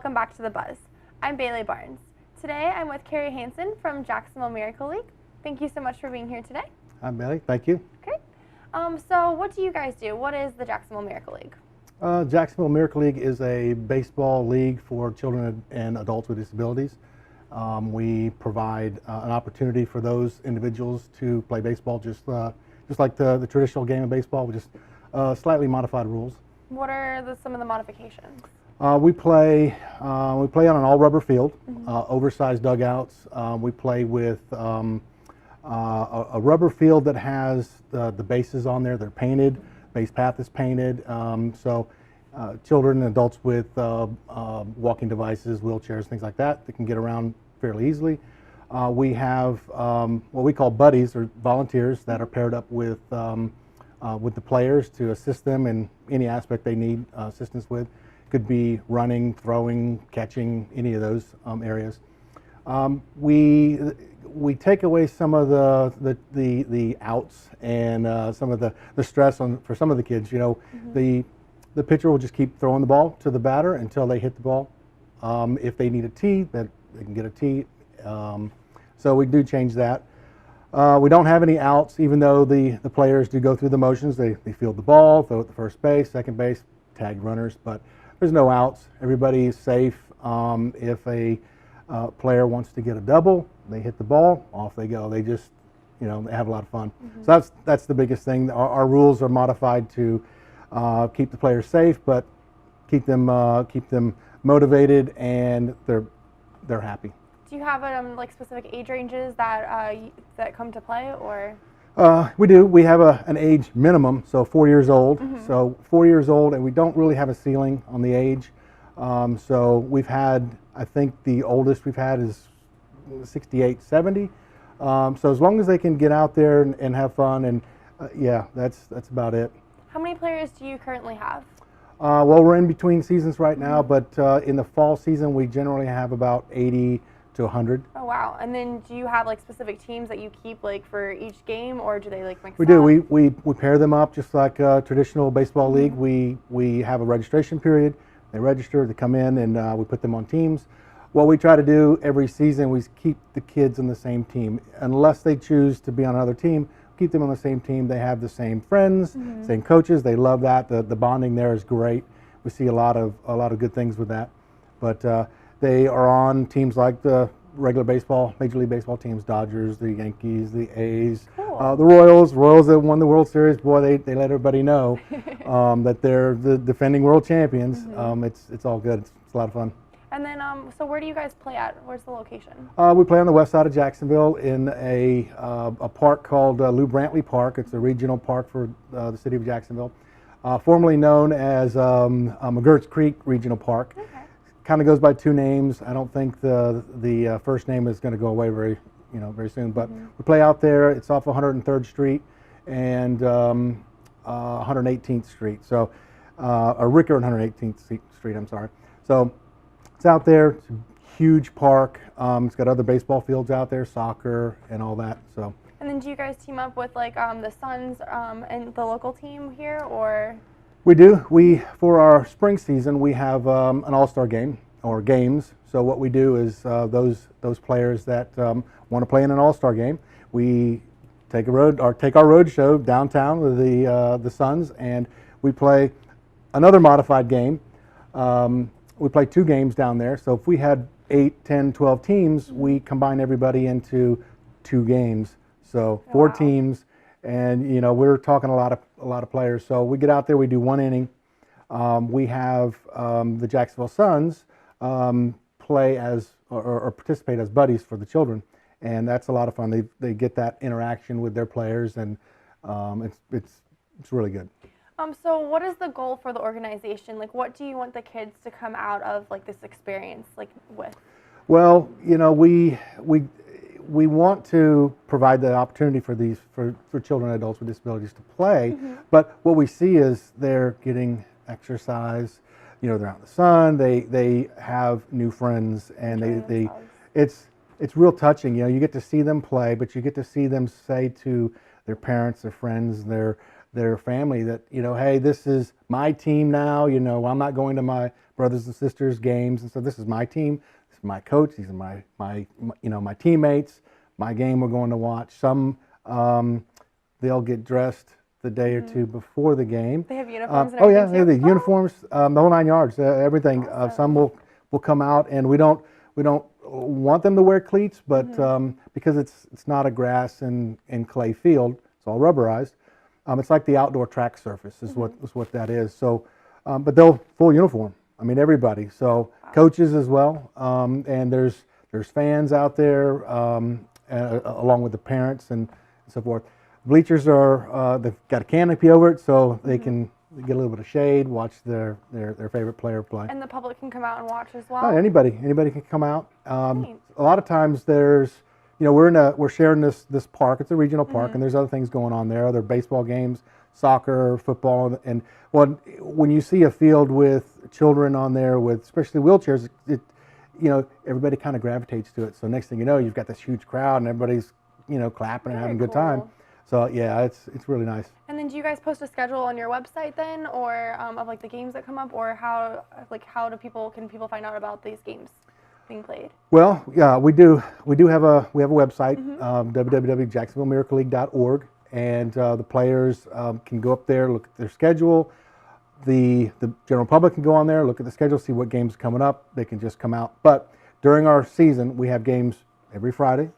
welcome back to The Buzz. I'm Baylie Barnes. Today I'm with Cary Hanson from Jacksonville Miracle League. Thank you so much for being here today. Hi Baylie, thank you. Great. So what do you guys do? What is the Jacksonville Miracle League? Jacksonville Miracle League is a baseball league for children and adults with disabilities. We provide an opportunity for those individuals to play baseball just like the traditional game of baseball, with just slightly modified rules. What are some of the modifications? We play on an all-rubber field, oversized dugouts. We play with a rubber field that has the bases on there. They're painted. Base path is painted. So children and adults with walking devices, wheelchairs, things like that, they can get around fairly easily. We have what we call buddies, or volunteers, that are paired up with the players to assist them in any aspect they need assistance with. Could be running, throwing, catching, any of those areas. We take away some of the outs and some of the stress for some of the kids. You know, the pitcher will just keep throwing the ball to the batter until they hit the ball. If they need a tee, that they can get a tee. So we do change that. We don't have any outs, even though the players do go through the motions. They field the ball, throw it to first base, second base, tag runners, but there's no outs. Everybody is safe. If a player wants to get a double, they hit the ball, off they go. They just, they have a lot of fun. So that's the biggest thing. Our rules are modified to keep the players safe, but keep them motivated, and they're happy. Do you have like specific age ranges that come to play, or? We do. We have an age minimum, so 4 years old. So 4 years old, and we don't really have a ceiling on the age. So we've had, I think the oldest we've had is 68, 70. So as long as they can get out there and have fun, and yeah, that's about it. How many players do you currently have? Well, we're in between seasons right now, but in the fall season we generally have about 80 to 100. Oh wow! And then do you have like specific teams that you keep like for each game, or do they like mix? We do. We pair them up just like a traditional baseball league. We have a registration period. They register, they come in, and we put them on teams. What we try to do every season, we keep the kids on the same team. Unless they choose to be on another team, keep them on the same team. They have the same friends, same coaches. They love that. The bonding there is great. We see a lot of good things with that. But they are on teams like the regular baseball, Major League Baseball teams, Dodgers, the Yankees, the A's, cool. The Royals that won the World Series. Boy, they let everybody know that they're the defending world champions. It's all good. It's a lot of fun. And then, so where do you guys play at? Where's the location? We play on the west side of Jacksonville in a park called Lou Brantley Park. It's a regional park for the city of Jacksonville, formerly known as McGurk's Creek Regional Park. Okay. Kind of goes by two names. I don't think the first name is going to go away very soon. But we play out there. It's off 103rd Street and 118th Street. So, Ricker and 118th Street. I'm sorry. So, it's out there. It's a huge park. It's got other baseball fields out there, soccer and all that. So. And then, do you guys team up with like the Suns and the local team here, or? We do. For our spring season, we have an AllStar Game, or games. So what we do is those players that want to play in an AllStar Game, we take our road show downtown with the Suns, and we play another modified game. We play two games down there. So if we had 8, 10, 12 teams, we combine everybody into 2 games. So 4 teams. And we're talking a lot of players. So we get out there, we do 1 inning. We have the Jacksonville Suns play as or participate as buddies for the children, and that's a lot of fun. They get that interaction with their players, and it's really good. So what is the goal for the organization? Like, what do you want the kids to come out of like this experience with? Well, we want to provide the opportunity for children and adults with disabilities to play, but what we see is they're getting exercise. They're out in the sun. They have new friends, and it's real touching. You get to see them play, but you get to see them say to their parents, their friends, their their family that, hey, this is my team now. I'm not going to my brothers and sisters' games, and so this is my team. This is my coach. These are my my teammates. My game we're going to watch. Some they'll get dressed the day or two before the game. They have uniforms and everything. everything. Oh yeah, the uniforms, the whole 9 yards, everything. Awesome. Some will come out, and we don't want them to wear cleats, but because it's not a grass and clay field, it's all rubberized. It's like the outdoor track surface is what that is. So, but they'll full uniform. I mean, everybody. So coaches as well, and there's fans out there along with the parents and so forth. Bleachers are they've got a canopy over it, so they can get a little bit of shade, watch their favorite player play. And the public can come out and watch as well. Oh, anybody can come out. A lot of times there's, we're sharing this park. It's a regional park, and there's other things going on there. Other baseball games, soccer, football, and when you see a field with children on there with especially wheelchairs, everybody kind of gravitates to it. So next thing you know, you've got this huge crowd, and everybody's clapping and having a good time. So yeah, it's really nice. And then do you guys post a schedule on your website then, or of like the games that come up, or how can people find out about these games being played? Well, yeah, we do have a website, www.jacksonvillemiracleleague.org, and the players can go up there, look at their schedule. The general public can go on there, look at the schedule, see what games are coming up. They can just come out. But during our season, we have games every Friday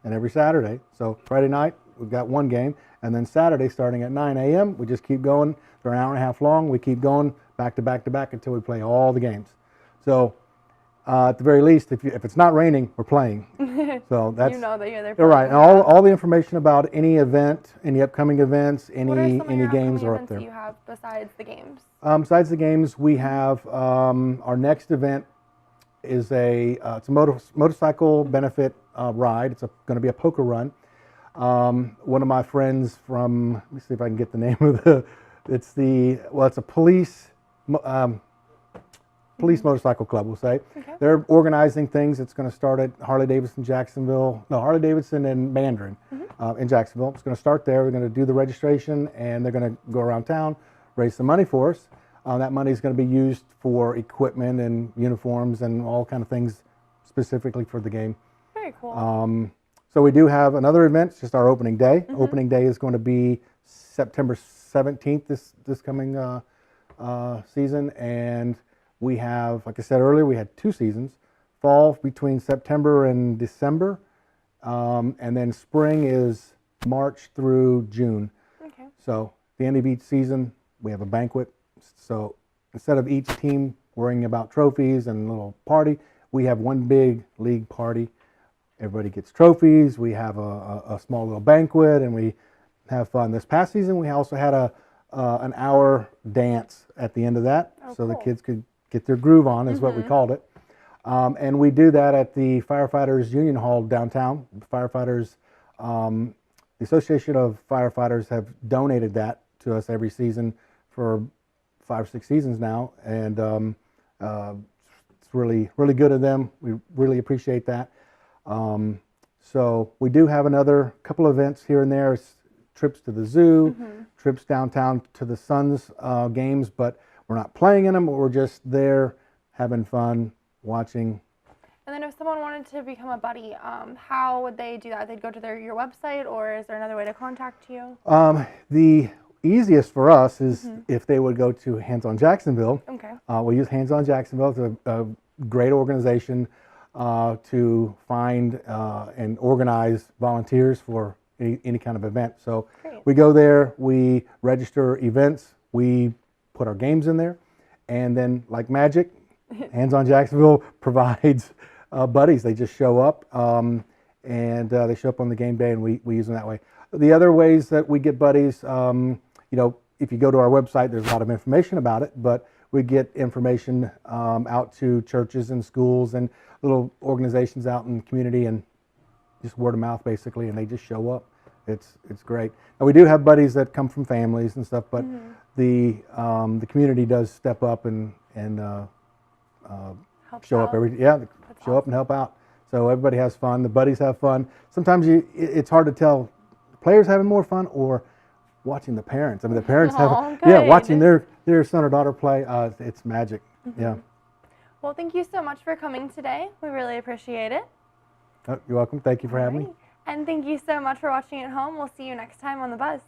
and every Saturday. So Friday night, we've got one game, and then Saturday, starting at 9 a.m., we just keep going. They're an hour and a half long. We keep going back to back to back until we play all the games. So at the very least, if it's not raining, we're playing. So that's that you're there. All right, and all the information about any event, any upcoming events, any games are up there. What you have besides the games? Besides the games, we have our next event is it's a motorcycle benefit ride. It's going to be a poker run. One of my friends from, let me see if I can get the name of it's a police motorcycle club, we'll say. Okay. They're organizing things. It's going to start at Harley Davidson and Mandarin in Jacksonville. It's going to start there. We're going to do the registration, and they're going to go around town, raise some money for us. That money is going to be used for equipment and uniforms and all kind of things specifically for the game. Very cool. So we do have another event. It's just our opening day. Opening day is going to be September 17th this coming season, and we have, like I said earlier, we had 2 seasons. Fall between September and December, and then spring is March through June. Okay. So at the end of each season, we have a banquet. So instead of each team worrying about trophies and a little party, we have one big league party. Everybody gets trophies. We have a small little banquet, and we have fun. This past season, we also had an hour dance at the end of that, so the kids could get their groove on, is what we called it. And we do that at the Firefighters Union Hall downtown. The Association of Firefighters have donated that to us every season for 5 or 6 seasons now, and it's really good of them. We really appreciate that. So we do have another couple of events here and there, trips to the zoo, trips downtown to the Suns games, but we're not playing in them. We're just there having fun, watching. And then if someone wanted to become a buddy, how would they do that? They'd go to your website, or is there another way to contact you? The easiest for us is if they would go to Hands on Jacksonville. Okay. We use Hands on Jacksonville. It's a great organization to find and organize volunteers for any kind of event. So we go there, we register events, we put our games in there, and then like magic, Hands on Jacksonville provides buddies. They just show up, and they show up on the game day, and we use them that way. The other ways that we get buddies, if you go to our website, there's a lot of information about it, but we get information out to churches and schools and little organizations out in the community, and just word of mouth basically, and they just show up. It's great. Now we do have buddies that come from families and stuff, but the community does step up and show up show up and help out. So everybody has fun. The buddies have fun. Sometimes it's hard to tell, the players having more fun or watching the parents. I mean, the parents Oh, yeah, watching good. their son or daughter play. It's magic. Yeah. Well, thank you so much for coming today. We really appreciate it. Oh, you're welcome. Thank you for having me. Alrighty. And thank you so much for watching at home. We'll see you next time on The Buzz.